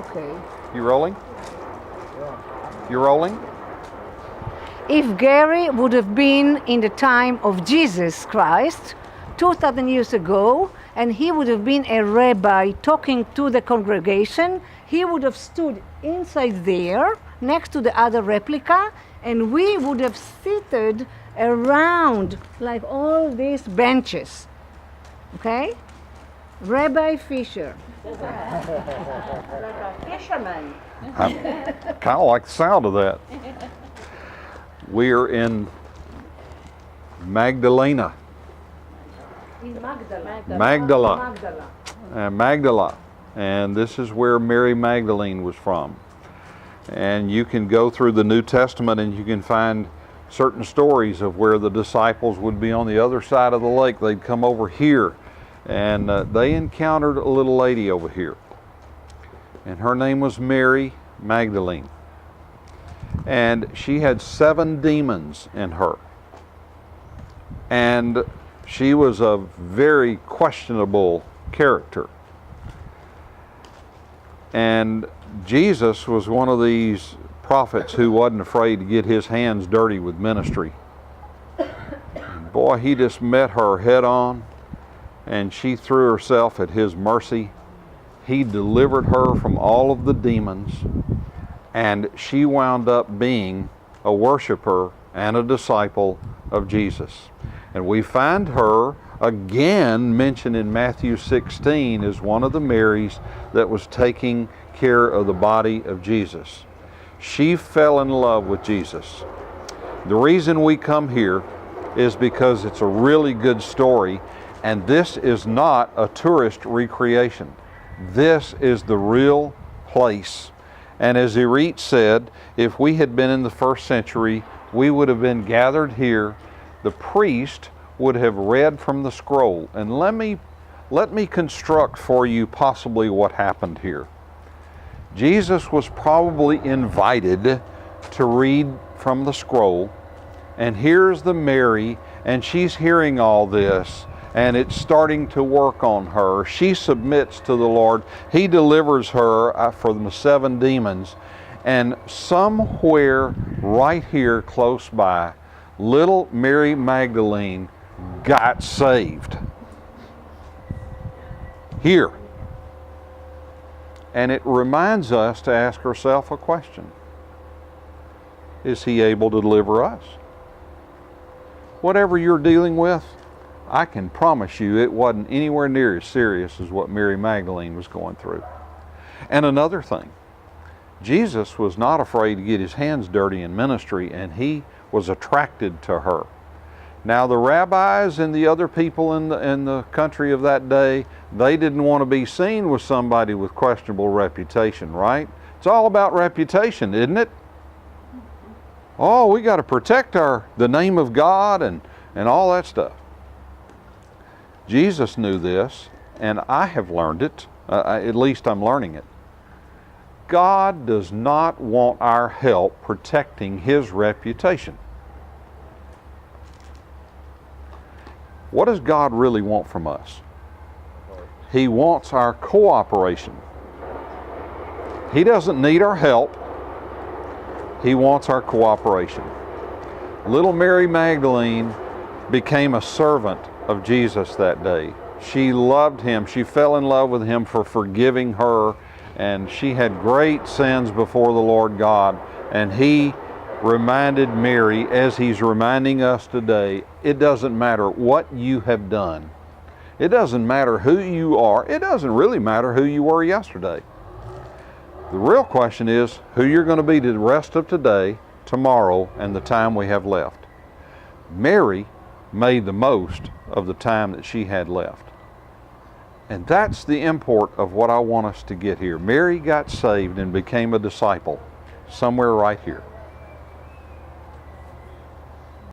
Okay. You rolling? You rolling? If Gary would have been in the time of Jesus Christ, 2,000 years ago, and he would have been a rabbi talking to the congregation, he would have stood inside there next to the other replica, and we would have seated around like all these benches. Okay? Rabbi Fisher. Fisherman. I kind of like the sound of that. We are in Magdalena. In Magdala. Magdala. And this is where Mary Magdalene was from. And you can go through the New Testament and you can find certain stories of where the disciples would be on the other side of the lake. They'd come over here and they encountered a little lady over here. And her name was Mary Magdalene. And she had 7 demons in her. And she was a very questionable character. And Jesus was one of these prophets who wasn't afraid to get his hands dirty with ministry. And boy, he just met her head on, and she threw herself at his mercy. He delivered her from all of the demons, and she wound up being a worshiper and a disciple of Jesus. And we find her again mentioned in Matthew 16 as one of the Marys that was taking care of the body of Jesus. She fell in love with Jesus. The reason we come here is because it's a really good story, and this is not a tourist recreation. This is the real place. And as Irit said, if we had been in the 1st century, we would have been gathered here. The priest would have read from the scroll. And let me construct for you possibly what happened here. Jesus was probably invited to read from the scroll, and here's the Mary, and she's hearing all this, and it's starting to work on her. She submits to the Lord. He delivers her from the 7 demons, and somewhere right here close by, little Mary Magdalene got saved. Here. And it reminds us to ask ourselves a question. Is he able to deliver us? Whatever you're dealing with, I can promise you it wasn't anywhere near as serious as what Mary Magdalene was going through. And another thing, Jesus was not afraid to get his hands dirty in ministry, and he was attracted to her. Now the rabbis and the other people in the country of that day, they didn't want to be seen with somebody with questionable reputation, right? It's all about reputation, isn't it? Oh, we got to protect the name of God and all that stuff. Jesus knew this, and I have learned it. At least I'm learning it. God does not want our help protecting his reputation. What does God really want from us? He wants our cooperation. He doesn't need our help. He wants our cooperation. Little Mary Magdalene became a servant of Jesus that day. She loved him. She fell in love with him for forgiving her, and she had great sins before the Lord God, and he reminded Mary, as he's reminding us today, it doesn't matter what you have done. It doesn't matter who you are. It doesn't really matter who you were yesterday. The real question is who you're going to be the rest of today, tomorrow, and the time we have left. Mary made the most of the time that she had left. And that's the import of what I want us to get here. Mary got saved and became a disciple somewhere right here.